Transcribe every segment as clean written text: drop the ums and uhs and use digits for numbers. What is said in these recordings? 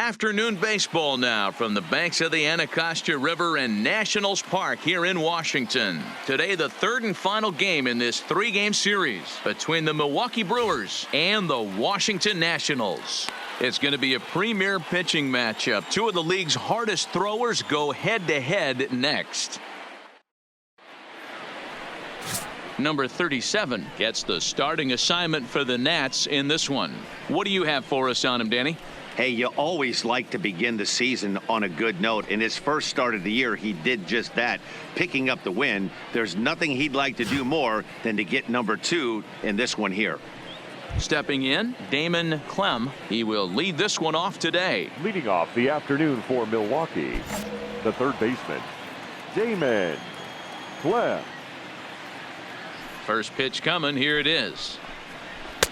Afternoon baseball now from the banks of the Anacostia River and Nationals Park here in Washington. Today, the third and final game in this three-game series between the Milwaukee Brewers and the Washington Nationals. It's going to be a premier pitching matchup. Two of the league's hardest throwers go head-to-head next. Number 37 gets the starting assignment for the Nats in this one. What do you have for us on him, Danny? Hey, you always like to begin the season on a good note. In his first start of the year, he did just that, picking up the win. There's nothing he'd like to do more than to get number 2 in this one here. Stepping in, Damon Clem. He will lead this one off today. Leading off the afternoon for Milwaukee, the third baseman, Damon Clem. First pitch coming. Here it is.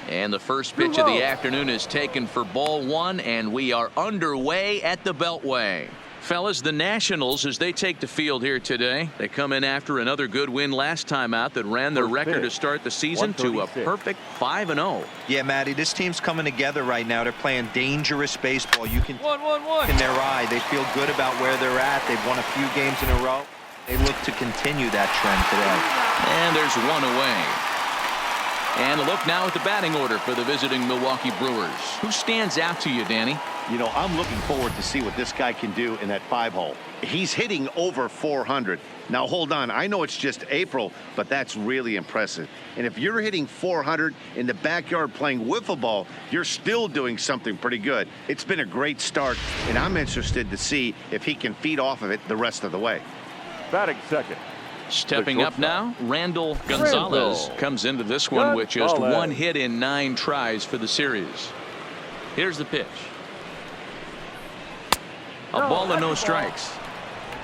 And the first pitch of the afternoon is taken for ball one, and we are underway at the Beltway. Fellas, the Nationals, as they take the field here today, they come in after another good win last time out that ran their record to start the season to a perfect 5-0. Yeah, Matty, this team's coming together right now. They're playing dangerous baseball. You can in their eye. They feel good about where they're at. They've won a few games in a row. They look to continue that trend today. And there's one away. And a look now at the batting order for the visiting Milwaukee Brewers. Who stands out to you, Danny? You know, I'm looking forward to see what this guy can do in that 5-hole. He's hitting over 400. Now, hold on. I know it's just April, but that's really impressive. And if you're hitting 400 in the backyard playing wiffle ball, you're still doing something pretty good. It's been a great start, and I'm interested to see if he can feed off of it the rest of the way. Batting second. Stepping up now, Randall Gonzalez comes into this one with just one hit in 9 tries for the series. Here's the pitch. A ball and no strikes.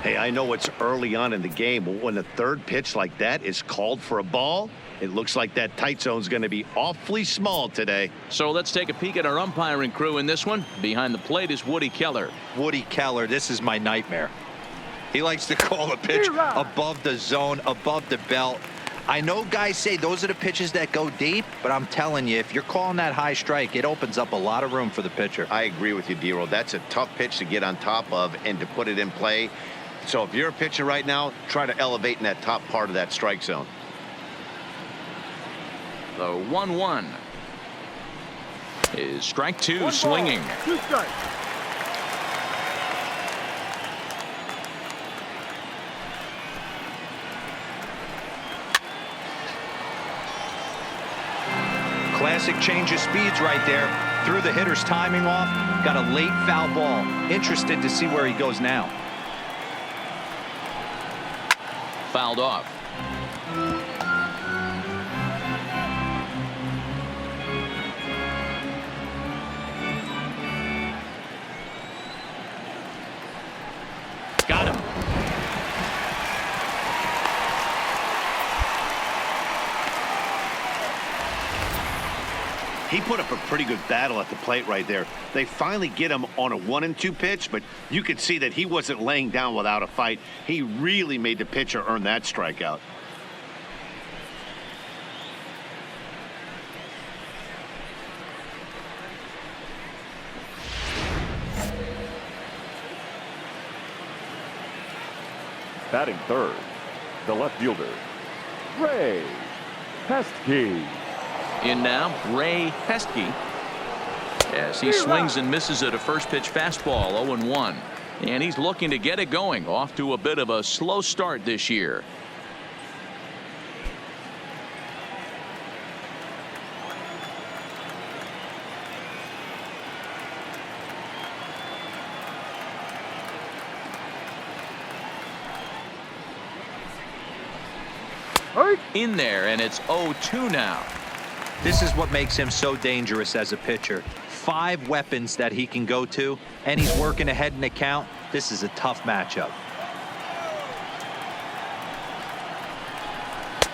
Hey, I know it's early on in the game, but when a third pitch like that is called for a ball, it looks like that tight zone's going to be awfully small today. So let's take a peek at our umpiring crew in this one. Behind the plate is Woody Keller. Woody Keller, this is my nightmare. He likes to call a pitch above the zone, above the belt. I know guys say those are the pitches that go deep, but I'm telling you, if you're calling that high strike, it opens up a lot of room for the pitcher. I agree with you, D-Roll. That's a tough pitch to get on top of and to put it in play. So if you're a pitcher right now, try to elevate in that top part of that strike zone. The 1-1 is strike 2, swinging. 2 strikes. Classic change of speeds right there. Threw the hitter's timing off. Got a late foul ball. Interested to see where he goes now. Fouled off. Got him. He put up a pretty good battle at the plate right there. They finally get him on a 1-2 pitch, but you could see that he wasn't laying down without a fight. He really made the pitcher earn that strikeout. Batting third, the left fielder, Ray Heskey. In now, Ray Heskey, as he swings and misses at a first pitch fastball, 0-1. And he's looking to get it going, off to a bit of a slow start this year. In there, and it's 0-2 now. This is what makes him so dangerous as a pitcher. 5 weapons that he can go to, and he's working ahead in the count. This is a tough matchup.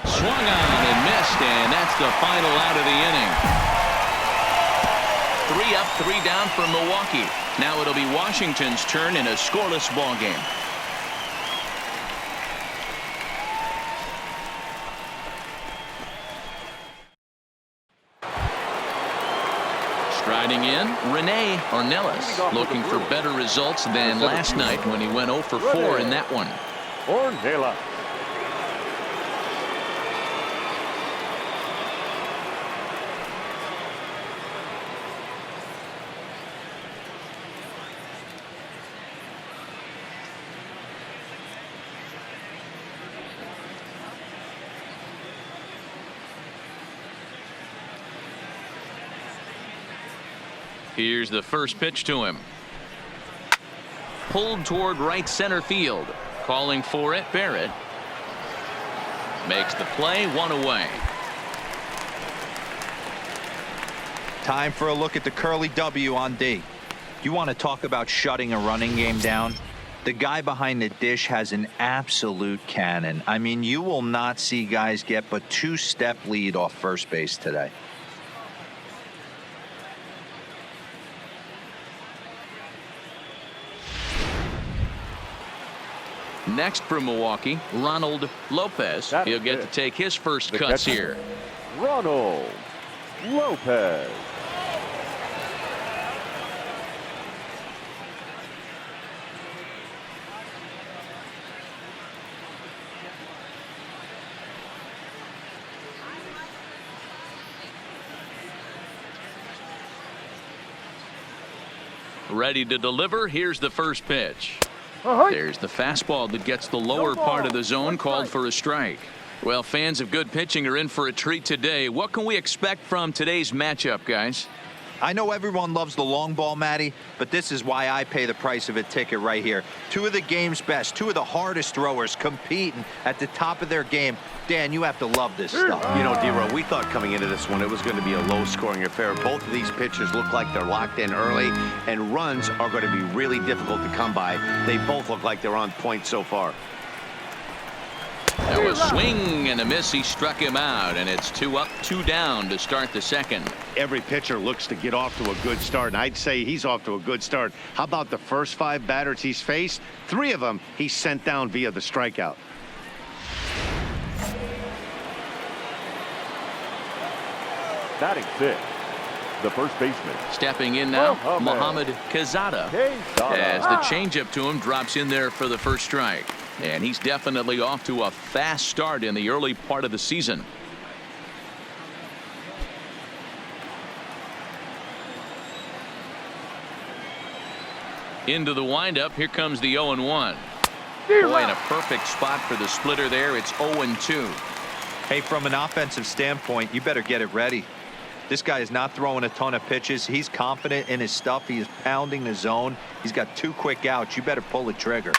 Swung on and missed, and that's the final out of the inning. 3 up, 3 down for Milwaukee. Now it'll be Washington's turn in a scoreless ball game. Striding in, Rene Ornelas, looking for better results than last night when he went 0 for 4 in that one. Ornelas. Here's the first pitch to him. Pulled toward right center field. Calling for it, Barrett. Makes the play, 1 away. Time for a look at the Curly W on D. You want to talk about shutting a running game down? The guy behind the dish has an absolute cannon. I mean, you will not see guys get but 2-step lead off first base today. Next for Milwaukee, Ronald Lopez. He'll get to take his first cuts here. Ronald Lopez. Ready to deliver. Here's the first pitch. There's the fastball that gets the lower part of the zone, called for a strike. Well, fans of good pitching are in for a treat today. What can we expect from today's matchup, guys? I know everyone loves the long ball, Matty, but this is why I pay the price of a ticket right here. Two of the game's best, two of the hardest throwers competing at the top of their game. Dan, you have to love this stuff. You know, D-Row, we thought coming into this one it was going to be a low-scoring affair. Both of these pitchers look like they're locked in early, and runs are going to be really difficult to come by. They both look like they're on point so far. That was swing and a miss. He struck him out, and it's 2 up, 2 down to start the second. Every pitcher looks to get off to a good start, and I'd say he's off to a good start. How about the first 5 batters he's faced? 3 of them he sent down via the strikeout. Batting 6, the first baseman. Stepping in now, Mohamed Quezada, as the changeup to him drops in there for the first strike. And he's definitely off to a fast start in the early part of the season. Into the windup. Here comes the 0-1. Boy, in a perfect spot for the splitter there. It's 0-2. Hey, from an offensive standpoint, you better get it ready. This guy is not throwing a ton of pitches. He's confident in his stuff. He is pounding the zone. He's got 2 quick outs. You better pull the trigger.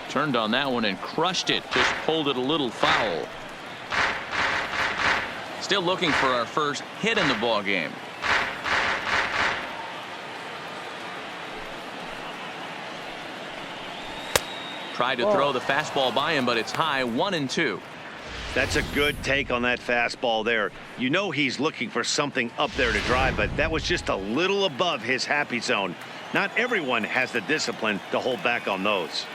Turned on that one and crushed it. Just pulled it a little foul. Still looking for our first hit in the ball game. Tried to throw the fastball by him, but it's high, 1-2. That's a good take on that fastball there. You know he's looking for something up there to drive, but that was just a little above his happy zone. Not everyone has the discipline to hold back on those.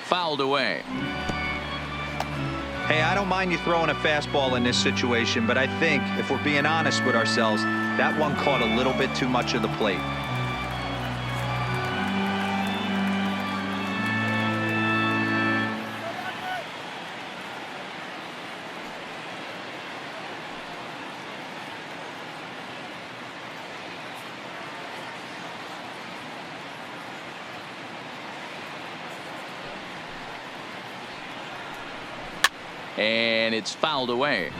Fouled away. Hey, I don't mind you throwing a fastball in this situation, but I think if we're being honest with ourselves, that one caught a little bit too much of the plate. And it's fouled away.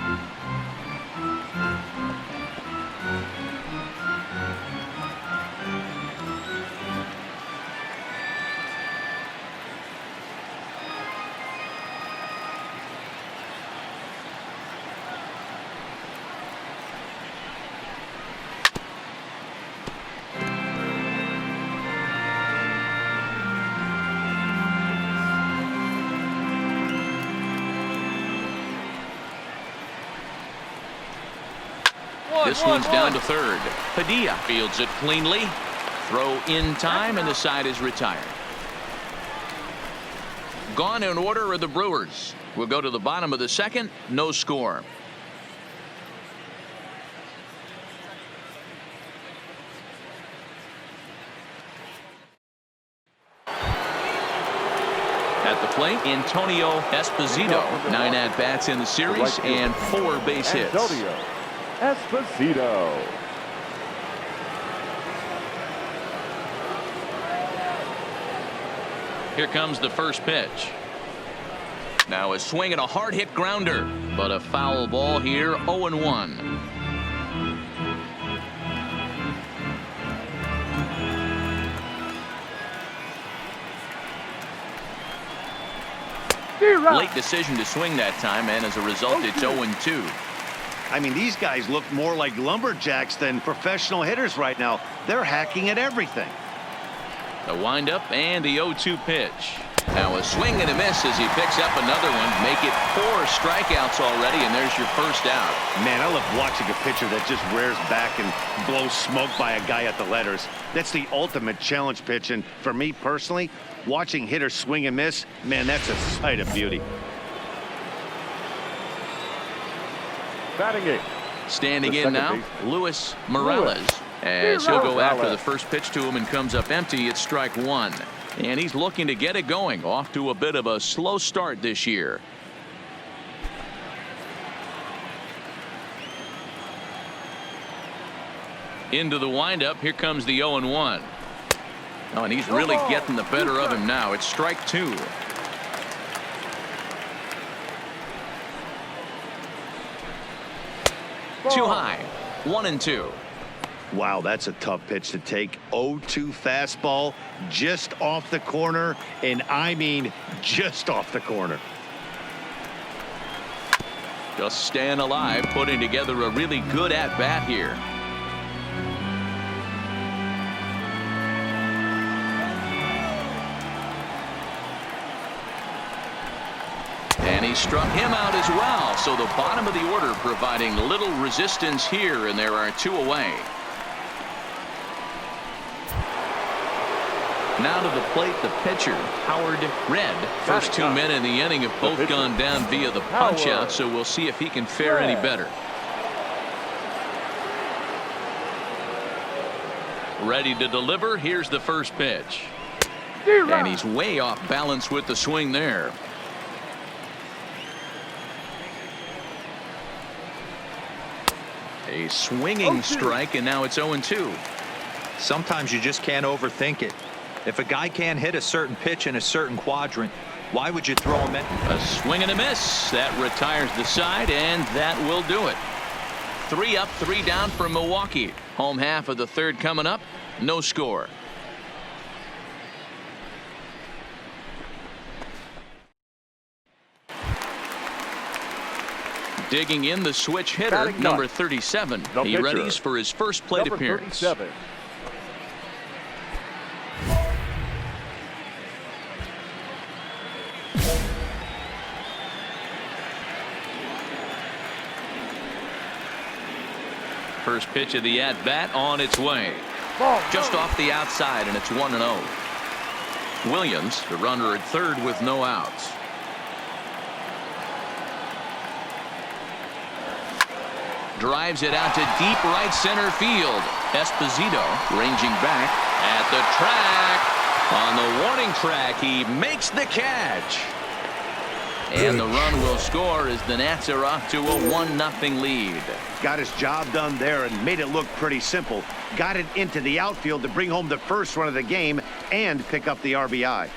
This one's down to third. Padilla fields it cleanly. Throw in time, and the side is retired. Gone in order are the Brewers. We'll go to the bottom of the second. No score. At the plate, Antonio Esposito. 9 at-bats in the series and 4 base hits. Antonio Esposito. Here comes the first pitch. Now a swing and a hard hit grounder, but a foul ball here. 0-1. Late decision to swing that time, and as a result, it's 0-2. I mean, these guys look more like lumberjacks than professional hitters right now. They're hacking at everything. The windup and the 0-2 pitch. Now a swing and a miss as he picks up another one. Make it 4 strikeouts already, and there's your first out. Man, I love watching a pitcher that just rears back and blows smoke by a guy at the letters. That's the ultimate challenge pitch, and for me personally, watching hitters swing and miss, man, that's a sight of beauty. Batting 8. Standing in now, Luis Morales. As he'll go after the first pitch to him and comes up empty. It's strike 1. And he's looking to get it going. Off to a bit of a slow start this year. Into the windup. Here comes the 0-1. Oh, and he's really getting the better of him now. It's strike 2. Too high. 1-2. Wow, that's a tough pitch to take. 0-2 fastball just off the corner, and I mean just off the corner. Just staying alive, putting together a really good at-bat here. And he struck him out as well. So the bottom of the order providing little resistance here, and there are 2 away. Now to the plate, the pitcher, Howard Red. First 2 men in the inning have both gone down via the punch out, so we'll see if he can fare any better. Ready to deliver. Here's the first pitch. And he's way off balance with the swing there. A swinging strike, and now it's 0-2. Sometimes you just can't overthink it. If a guy can't hit a certain pitch in a certain quadrant, why would you throw him in? A swing and a miss. That retires the side, and that will do it. 3 up, 3 down for Milwaukee. Home half of the third coming up. No score. Digging in the switch hitter, number 37. He readies for his first plate appearance. 37. First pitch of the at-bat on its way. Just off the outside, and it's 1-0. Williams, the runner at third with no outs. Drives it out to deep right center field. Esposito ranging back at the track. On the warning track, he makes the catch. And the run will score as the Nats are off to a 1-0 lead. Got his job done there and made it look pretty simple. Got it into the outfield to bring home the first run of the game and pick up the RBI.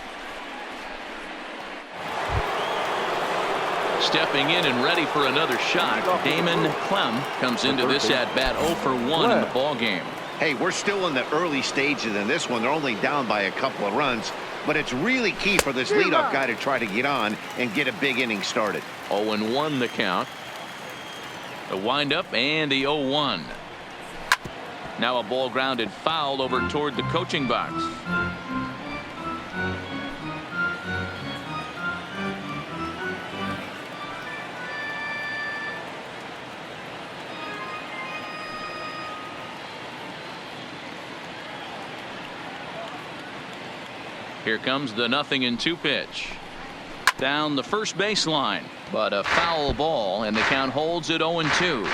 Stepping in and ready for another shot, Damon Clem comes into this at-bat 0 for 1 in the ballgame. Hey, we're still in the early stages in this one. They're only down by a couple of runs, but it's really key for this leadoff guy to try to get on and get a big inning started. 0-1 the count. The windup and the 0-1. Now a ball grounded foul over toward the coaching box. Here comes the 0-2 pitch. Down the first baseline, but a foul ball, and the count holds at 0-2.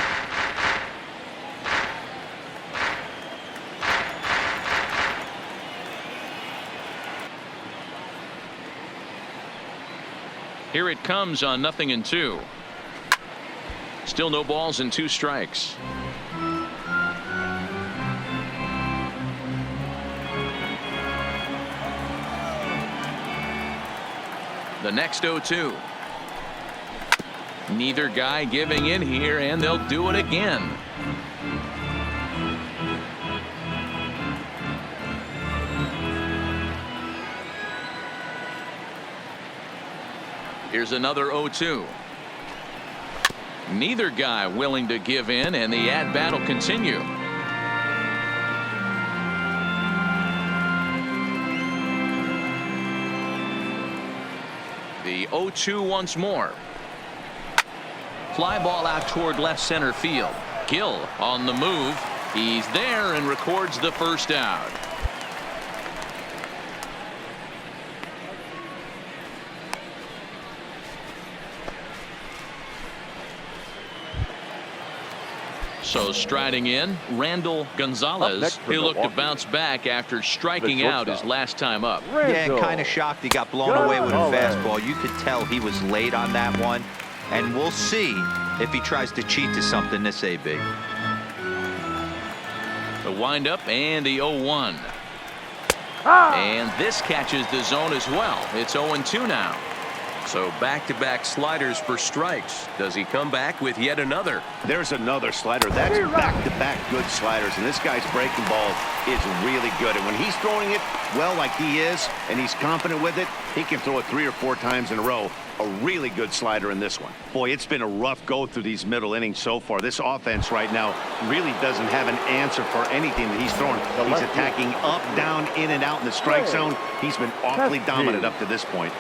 Here it comes on 0-2. Still no balls and 2 strikes. The next 0-2. Neither guy giving in here, and they'll do it again. Here's another 0-2. Neither guy willing to give in, and the at-bat will continue. The 0-2 once more. Fly ball out toward left center field. Gill on the move. He's there and records the first out. So striding in, Randall Gonzalez. He looked to bounce back after striking out his last time up. Yeah, kind of shocked he got blown away with a fastball. You could tell he was late on that one. And we'll see if he tries to cheat to something this AB. The windup and the 0-1. And this catches the zone as well. It's 0-2 now. So back-to-back sliders for strikes. Does he come back with yet another? There's another slider. That's back-to-back good sliders, and this guy's breaking ball is really good. And when he's throwing it well like he is, and he's confident with it, he can throw it 3 or 4 times in a row. A really good slider in this one. Boy, it's been a rough go through these middle innings so far. This offense right now really doesn't have an answer for anything that he's throwing. He's attacking up, down, in, and out in the strike zone. He's been awfully dominant up to this point.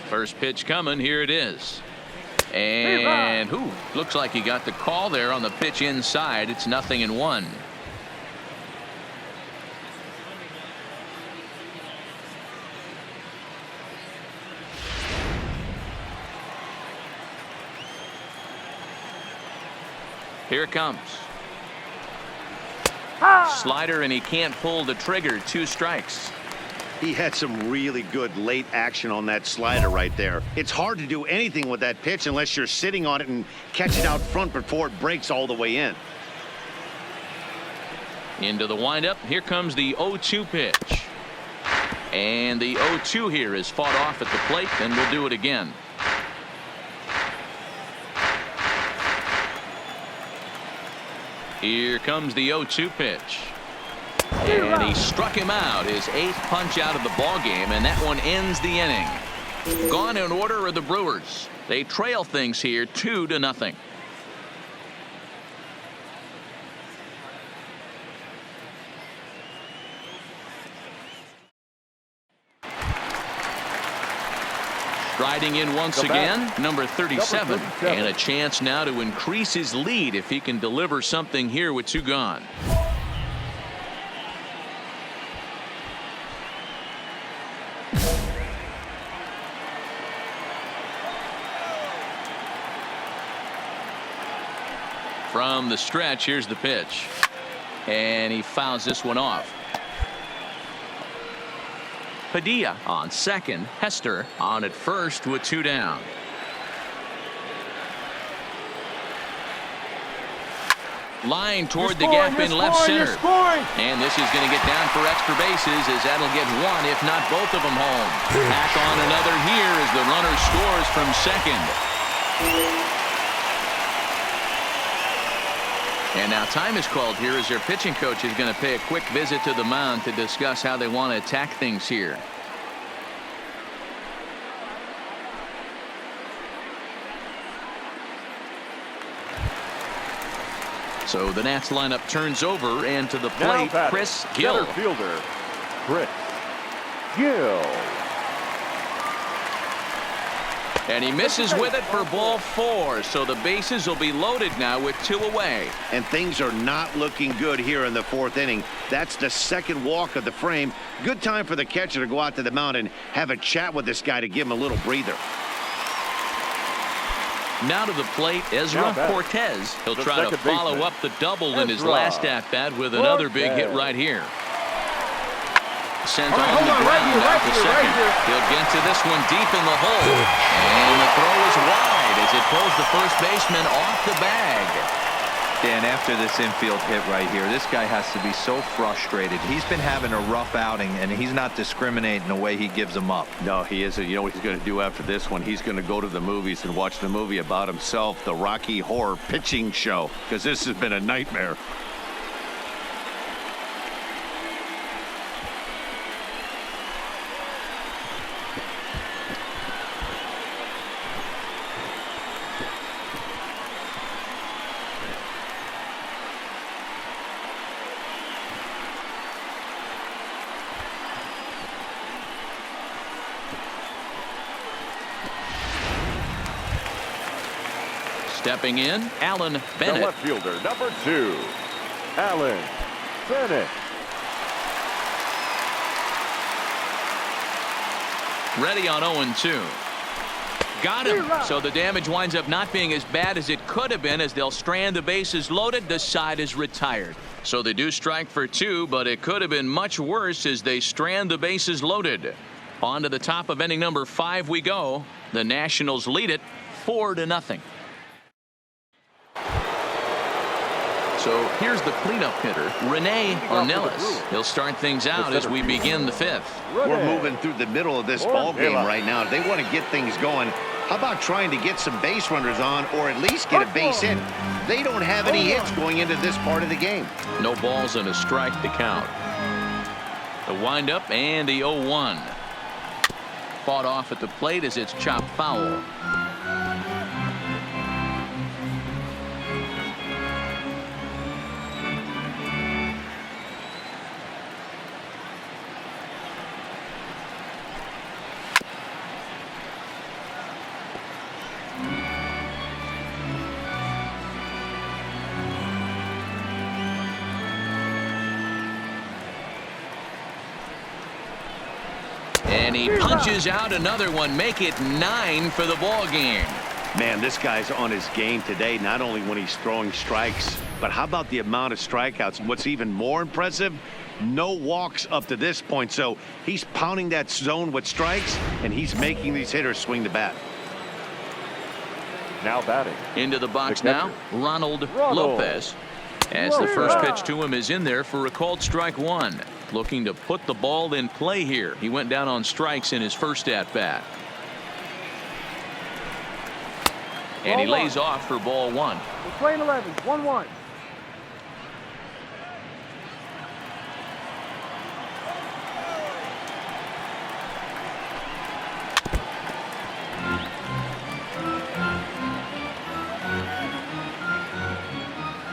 First pitch coming. Here it is. And looks like he got the call there on the pitch inside. It's 0-1. Here it comes. Slider, and he can't pull the trigger. 2 strikes. He had some really good late action on that slider right there. It's hard to do anything with that pitch unless you're sitting on it and catch it out front before it breaks all the way in. Into the windup. Here comes the 0-2 pitch. And the 0-2 here is fought off at the plate, and we'll do it again. Here comes the 0-2 pitch. And he struck him out, his 8th punch out of the ball game, and that one ends the inning. Gone in order are the Brewers. They trail things here 2-0. Striding in once again, number 37, and a chance now to increase his lead if he can deliver something here with 2 gone. From the stretch, here's the pitch. And he fouls this one off. Padilla on second. Hester on at first with 2 down. Line toward the gap in left center. And this is going to get down for extra bases, as that'll get 1, if not both of them home. Back on another here as the runner scores from second. And now time is called here as their pitching coach is going to pay a quick visit to the mound to discuss how they want to attack things here. So the Nats lineup turns over, and to the plate, Chris Gill. Center fielder, Chris Gill. And he misses with it for ball 4. So the bases will be loaded now with 2 away. And things are not looking good here in the 4th inning. That's the second walk of the frame. Good time for the catcher to go out to the mound and have a chat with this guy to give him a little breather. Now to the plate, Ezra Cortez. He'll try to follow up the double in his last at-bat with another big hit right here. Sent on the ground out to second. He'll get to this one deep in the hole. And the throw is wide as it pulls the first baseman off the bag. Dan, after this infield hit right here, this guy has to be so frustrated. He's been having a rough outing, and he's not discriminating the way he gives them up. No, he isn't. You know what he's going to do after this one? He's going to go to the movies and watch the movie about himself, the Rocky Horror Pitching Show, because this has been a nightmare. Stepping in, Alan Bennett. The left fielder, number 2, Alan Bennett. Ready on 0-2. Got him. So the damage winds up not being as bad as it could have been as they'll strand the bases loaded. The side is retired. So they do strike for 2, but it could have been much worse as they strand the bases loaded. On to the top of inning number 5 we go. The Nationals lead it 4-0. So here's the cleanup hitter, Rene Ornelas. He'll start things out as we begin the 5th. We're moving through the middle of this ball game right now. They want to get things going. How about trying to get some base runners on or at least get a base hit? They don't have any hits going into this part of the game. No balls and a strike to count. The windup and the 0-1. Fought off at the plate as it's chopped foul. And he punches out another one, make it 9 for the ball game. Man, this guy's on his game today, not only when he's throwing strikes, but how about the amount of strikeouts? What's even more impressive, no walks up to this point. So he's pounding that zone with strikes, and he's making these hitters swing the bat. Now batting. Into the box now, Ronald Lopez. As the first pitch to him is in there for a called strike 1. Looking to put the ball in play here. He went down on strikes in his first at-bat. And he lays off for ball 1. We're playing 11, 1-1.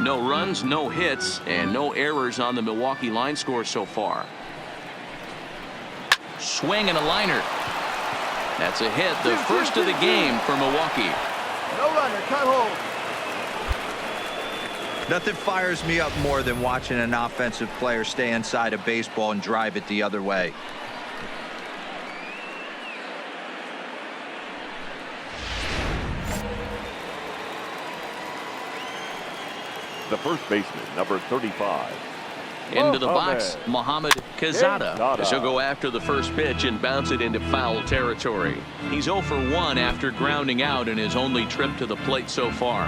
No runs, no hits, and no errors on the Milwaukee line score so far. Swing and a liner. That's a hit, the first of the game for Milwaukee. No runner, cut hold. Nothing fires me up more than watching an offensive player stay inside a baseball and drive it the other way. The first baseman, number 35. Into the box, Mohamed Quezada. As he'll go after the first pitch and bounce it into foul territory. He's 0 for 1 after grounding out in his only trip to the plate so far.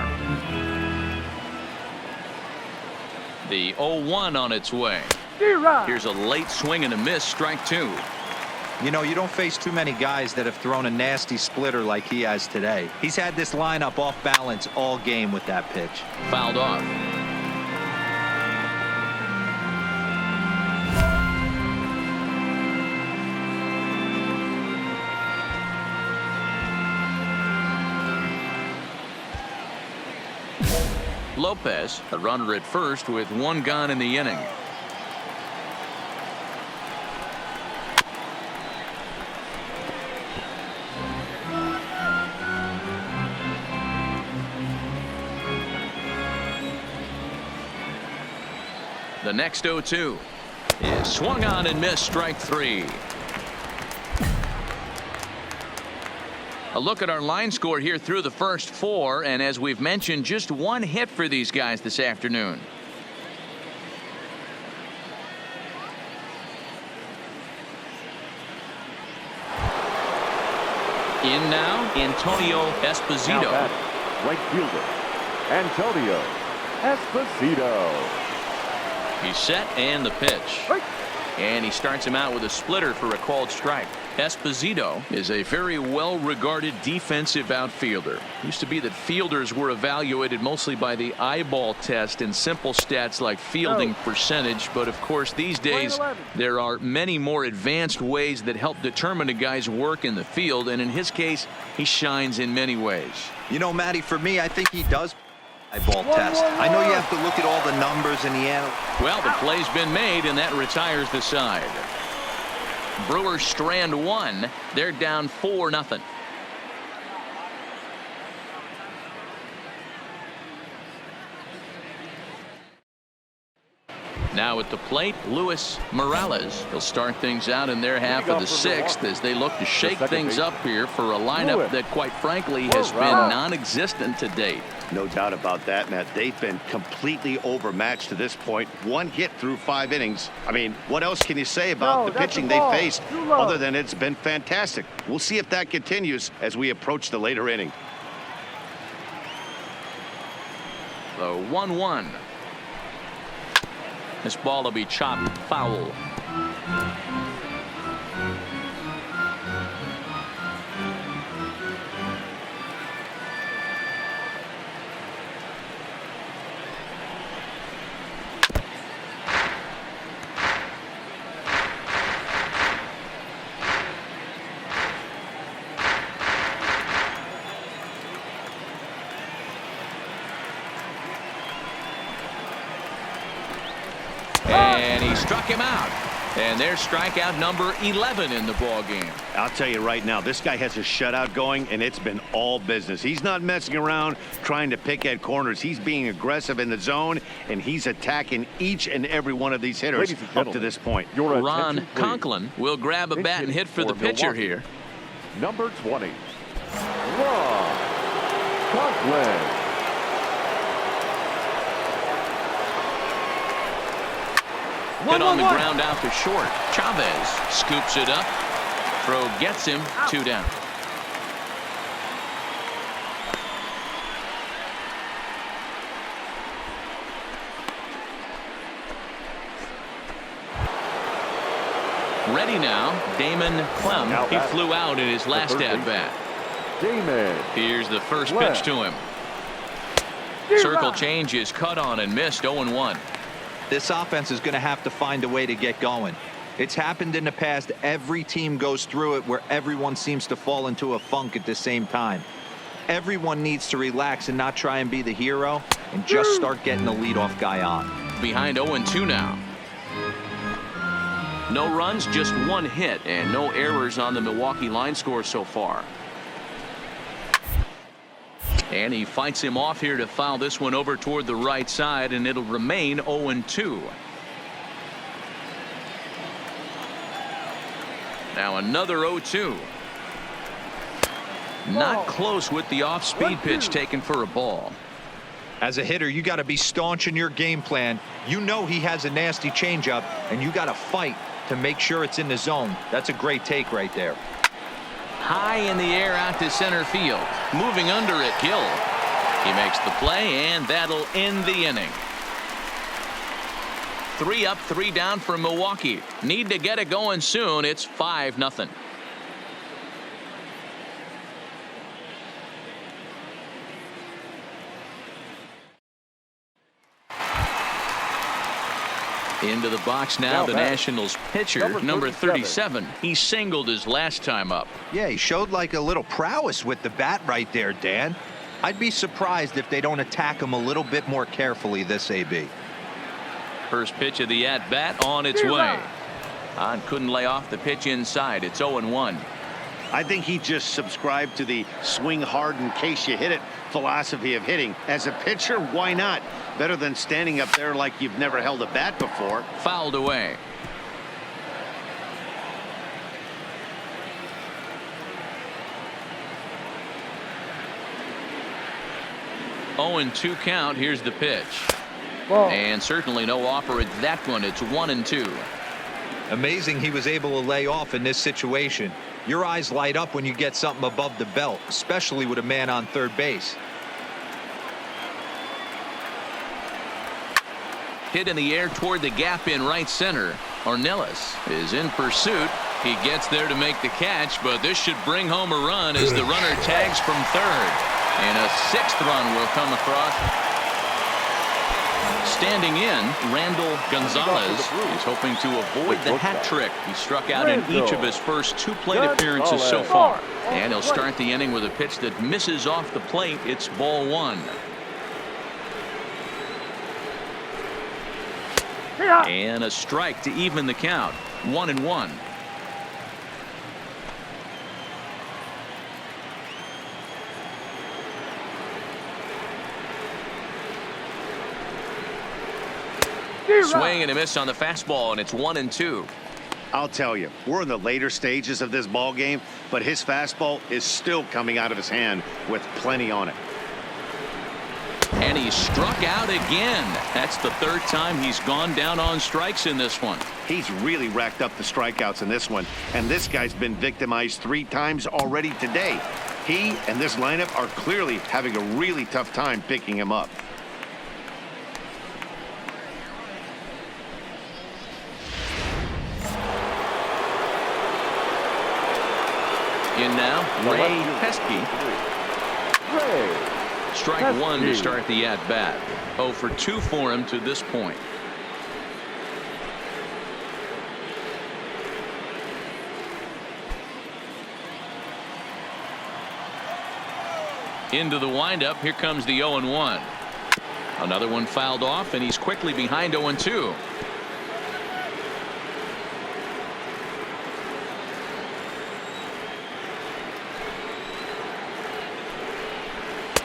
The 0-1 on its way. Here's a late swing and a miss, strike 2. You know, you don't face too many guys that have thrown a nasty splitter like he has today. He's had this lineup off balance all game with that pitch. Fouled off. Lopez, a runner at first with 1 gone in the inning. The next 0-2 is swung on and missed, strike 3. A look at our line score here through the first 4, and as we've mentioned, just 1 hit for these guys this afternoon. In now, Antonio Esposito. Now batting, right fielder, Antonio Esposito. He's set and the pitch. And he starts him out with a splitter for a called strike. Esposito is a very well-regarded defensive outfielder. Used to be that fielders were evaluated mostly by the eyeball test and simple stats like fielding percentage. But of course, these days, there are many more advanced ways that help determine a guy's work in the field. And in his case, he shines in many ways. You know, Matty, for me, I think he does eyeball test. I know you have to look at all the numbers in the end. Well, the play's been made, and that retires the side. Brewers strand 1. They're down 4-0. Now at the plate, Luis Morales. He'll start things out in their half of the 6th as they look to shake things up here for a lineup that, quite frankly, has been non-existent to date. No doubt about that, Matt. They've been completely overmatched to this point. 1 hit through 5 innings. I mean, what else can you say about the pitching they faced other than it's been fantastic? We'll see if that continues as we approach the later inning. The 1-1. This ball will be chopped foul. And he struck him out. And there's strikeout number 11 in the ball game. I'll tell you right now, this guy has a shutout going, and it's been all business. He's not messing around trying to pick at corners. He's being aggressive in the zone, and he's attacking each and every one of these hitters up to this point. Ron Conklin will grab a bat and hit for the pitcher here. Number 20, Ron Conklin. Hit on the ground out to short. Chavez scoops it up. Throw gets him. 2 down. Ready now, Damon Clem. He flew out in his last at-bat. Here's the first pitch to him. Circle change is cut on and missed. 0-1. This offense is going to have to find a way to get going. It's happened in the past. Every team goes through it where everyone seems to fall into a funk at the same time. Everyone needs to relax and not try and be the hero and just start getting the leadoff guy on. Behind 0-2 now. No runs, just 1 hit, and no errors on the Milwaukee line score so far. And he fights him off here to foul this one over toward the right side, and it'll remain 0-2. Now another 0-2. Not close with the off-speed pitch taken for a ball. As a hitter, you got to be staunch in your game plan. You know he has a nasty changeup, and you got to fight to make sure it's in the zone. That's a great take right there. High in the air out to center field. Moving under it, Gill. He makes the play, and that'll end the inning. 3 up, 3 down for Milwaukee. Need to get it going soon. It's 5-0. Into the box now the Nationals pitcher, number 37. He singled his last time up. Yeah, he showed like a little prowess with the bat right there, Dan. I'd be surprised if they don't attack him a little bit more carefully this AB. First pitch of the at-bat on its way. Couldn't lay off the pitch inside. It's 0-1. I think he just subscribed to the swing hard in case you hit it philosophy of hitting. As a pitcher, why not? Better than standing up there like you've never held a bat before. Fouled away. Oh, and 2 count. Here's the pitch. Ball. And certainly no offer at that one. It's 1-2. Amazing he was able to lay off in this situation. Your eyes light up when you get something above the belt, especially with a man on third base. Hit in the air toward the gap in right center. Ornelas is in pursuit. He gets there to make the catch, but this should bring home a run as the runner tags from third. And a 6th run will come across. Standing in, Randall Gonzalez is hoping to avoid the hat trick. He struck out in each of his first 2 plate appearances so far. And he'll start the inning with a pitch that misses off the plate. It's ball 1. And a strike to even the count. 1-1. Swing and a miss on the fastball, and it's 1-2. I'll tell you, we're in the later stages of this ball game, but his fastball is still coming out of his hand with plenty on it. And he struck out again. That's the 3rd time he's gone down on strikes in this one. He's really racked up the strikeouts in this one, and this guy's been victimized 3 times already today. He and this lineup are clearly having a really tough time picking him up. In now, Ray Pesky. Strike 1 to start the at-bat. 0 for 2 for him to this point. Into the windup. Here comes the 0-1. Another one fouled off, and he's quickly behind 0-2.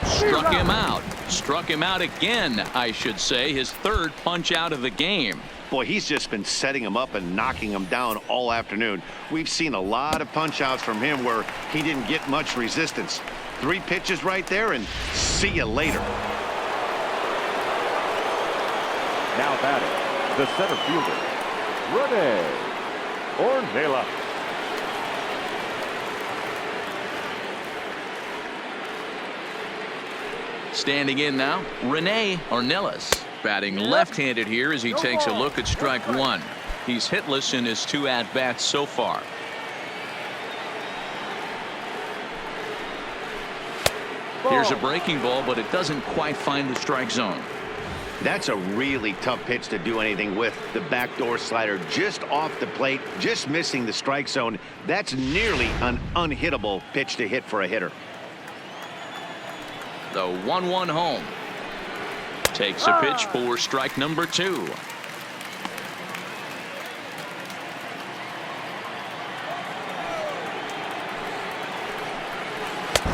Struck him out. Struck him out again, I should say. His 3rd punch out of the game. Boy, he's just been setting him up and knocking him down all afternoon. We've seen a lot of punch outs from him where he didn't get much resistance. 3 pitches right there, and see you later. Now batting, the center fielder, Rene Ornelas. Standing in now, Rene Ornelas, batting left-handed here as he takes a look at strike 1. He's hitless in his 2 at-bats so far. Here's a breaking ball, but it doesn't quite find the strike zone. That's a really tough pitch to do anything with. The backdoor slider just off the plate, just missing the strike zone. That's nearly an unhittable pitch to hit for a hitter. The 1-1 home. Takes a pitch for strike number 2.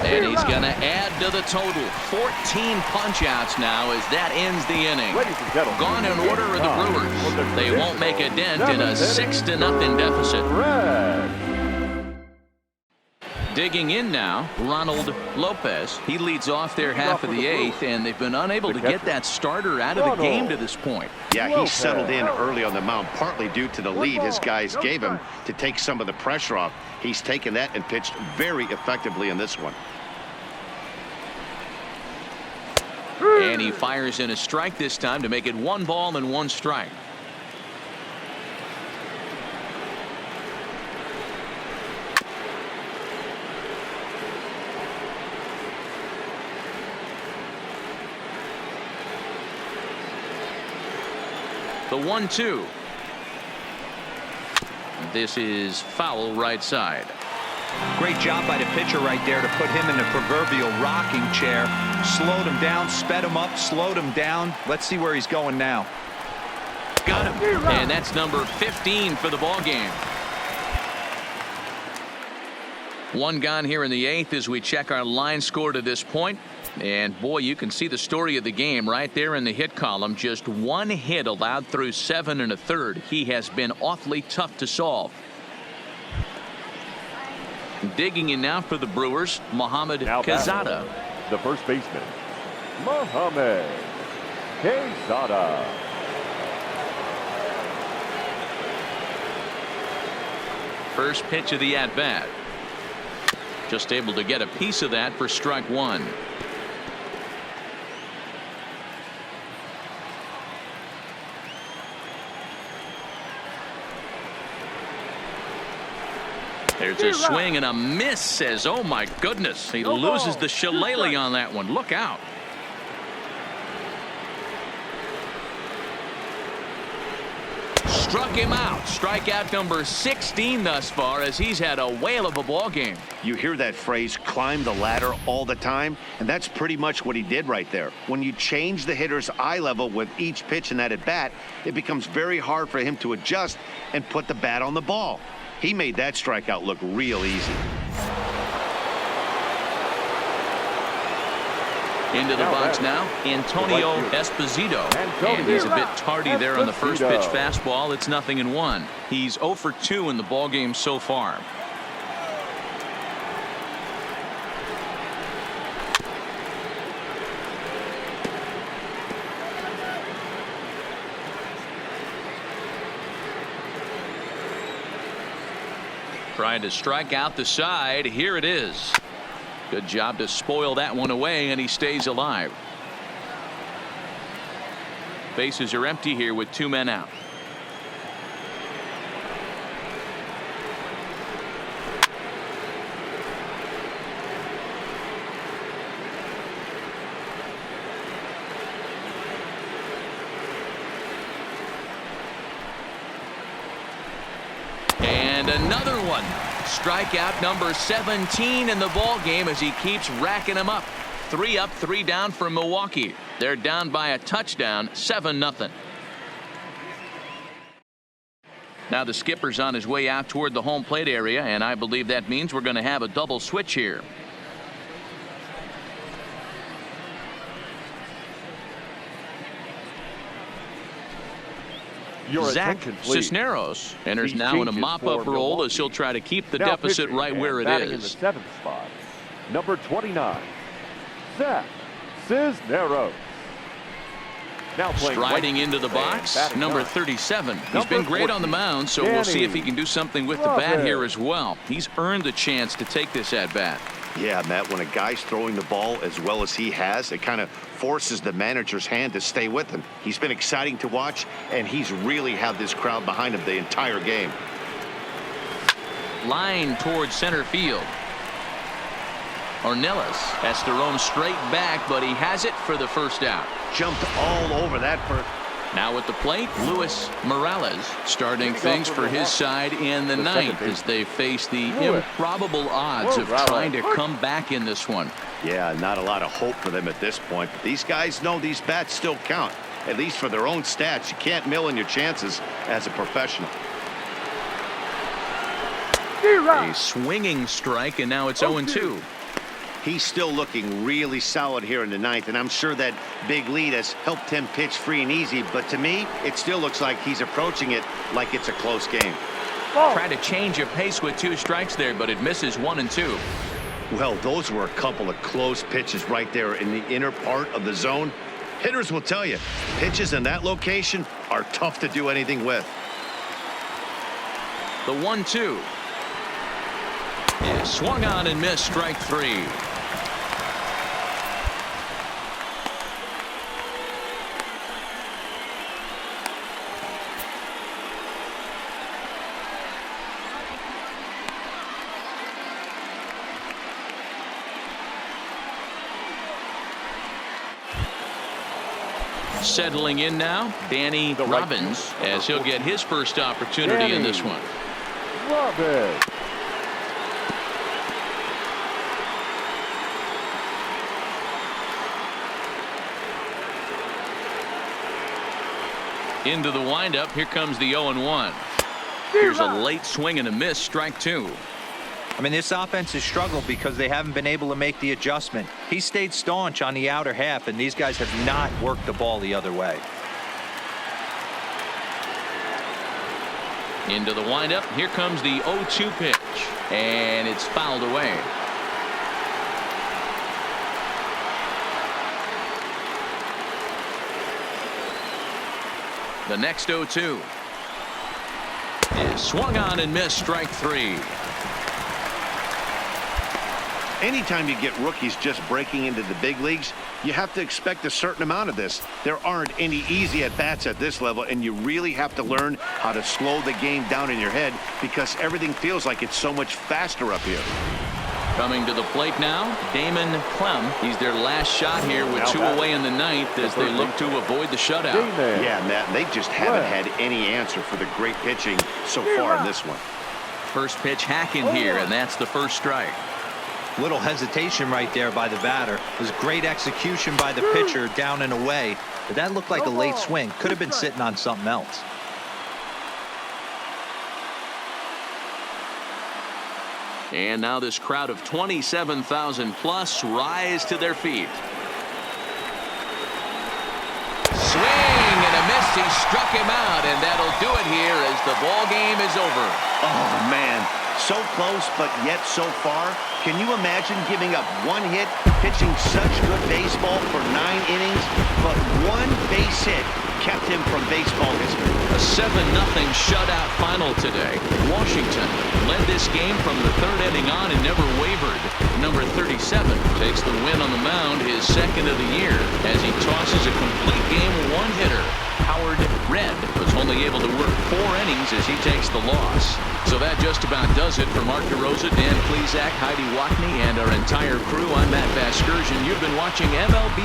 And he's going to add to the total. 14 punch-outs now as that ends the inning. Gone in order are the Brewers. They won't make a dent in a 6-0 deficit. Digging in now, Ronald Lopez. He leads off their half of the 8th, and they've been unable to get that starter out of the game to this point. Yeah, he settled in early on the mound, partly due to the lead his guys gave him to take some of the pressure off. He's taken that and pitched very effectively in this one. And he fires in a strike this time to make it 1 ball and 1 strike. The 1-2. This is foul right side. Great job by the pitcher right there to put him in the proverbial rocking chair. Slowed him down, sped him up, slowed him down. Let's see where he's going now. Got him. And that's number 15 for the ball game. One gone here in the 8th as we check our line score to this point. And boy, you can see the story of the game right there in the hit column. Just one hit allowed through 7 1/3. He has been awfully tough to solve. Digging in now for the Brewers, Mohamed Quezada. The first baseman, Mohamed Quezada. First pitch of the at-bat. Just able to get a piece of that for strike one. There's a swing and a miss. Says, oh my goodness, he loses the shillelagh on that one. Look out. Struck him out. Strikeout number 16 thus far, as he's had a whale of a ball game. You hear that phrase, climb the ladder, all the time, and that's pretty much what he did right there. When you change the hitter's eye level with each pitch in that at bat, it becomes very hard for him to adjust and put the bat on the ball. He made that strikeout look real easy. Into the box now, Antonio Esposito. And he's a bit tardy there on the first pitch fastball. It's 0-1. He's 0 for 2 in the ball game so far. Trying to strike out the side. Here it is. Good job to spoil that one away, and he stays alive. Bases are empty here with 2 men out. And another one. Strikeout number 17 in the ball game as he keeps racking them up. 3 up, 3 down for Milwaukee. They're down by a touchdown, 7-0. Now the skipper's on his way out toward the home plate area, and I believe that means we're going to have a double switch here. Zach Cisneros enters now in a mop-up role as he'll try to keep the deficit right where it is. In the 7th spot, number 29, Zach Cisneros. Now striding into the box, number 37. He's been great on the mound, so we'll see if he can do something with the bat here as well. He's earned the chance to take this at-bat. Yeah, Matt, when a guy's throwing the ball as well as he has, it kind of forces the manager's hand to stay with him. He's been exciting to watch, and he's really had this crowd behind him the entire game. Line towards center field. Ornelas has to roam straight back, but he has it for the first out. Jumped all over that first. Now at the plate, Luis Morales starting things for his side in the 9th as they face the improbable odds of trying to come back in this one. Yeah, not a lot of hope for them at this point, but these guys know these bats still count, at least for their own stats. You can't mill in your chances as a professional. A swinging strike, and now it's 0-2. He's still looking really solid here in the 9th, and I'm sure that big lead has helped him pitch free and easy, but to me, it still looks like he's approaching it like it's a close game. Try to change your pace with 2 strikes there, but it misses 1 and 2. Well, those were a couple of close pitches right there in the inner part of the zone. Hitters will tell you, pitches in that location are tough to do anything with. The 1-2 is swung on and missed, strike 3. Settling in now, Danny Robbins, as he'll get his first opportunity in this one. Robbins. Into the windup. Here comes the 0-1. Here's a late swing and a miss, strike 2. I mean, this offense has struggled because they haven't been able to make the adjustment. He stayed staunch on the outer half, and these guys have not worked the ball the other way. Into the windup. Here comes the 0-2 pitch. And it's fouled away. The next 0-2 is swung on and missed. Strike three. Anytime you get rookies just breaking into the big leagues, you have to expect a certain amount of this. There aren't any easy at-bats at this level, and you really have to learn how to slow the game down in your head because everything feels like it's so much faster up here. Coming to the plate now, Damon Clem. He's their last shot here with 2 away in the ninth as they look to avoid the shutout. Yeah, Matt, they just haven't had any answer for the great pitching so far in this one. First pitch hacking here, and that's the first strike. Little hesitation right there by the batter. It was great execution by the pitcher down and away, but that looked like a late swing. Could have been sitting on something else. And now this crowd of 27,000 plus rise to their feet. Swing and a miss. He struck him out, and that'll do it here as the ball game is over. Oh, man. So close, but yet so far. Can you imagine giving up 1 hit, pitching such good baseball for 9 innings, but 1 base hit kept him from baseball history? A 7-0 shutout final today. Washington led this game from the 3rd inning on and never wavered. Number 37 takes the win on the mound, his 2nd of the year, as he tosses a complete game 1-hitter. Howard Red was only able to work 4 innings as he takes the loss. So that just about does it for Mark DeRosa, Dan Plesac, Heidi Watney, and our entire crew. I'm Matt Vasgersian. You've been watching MLB.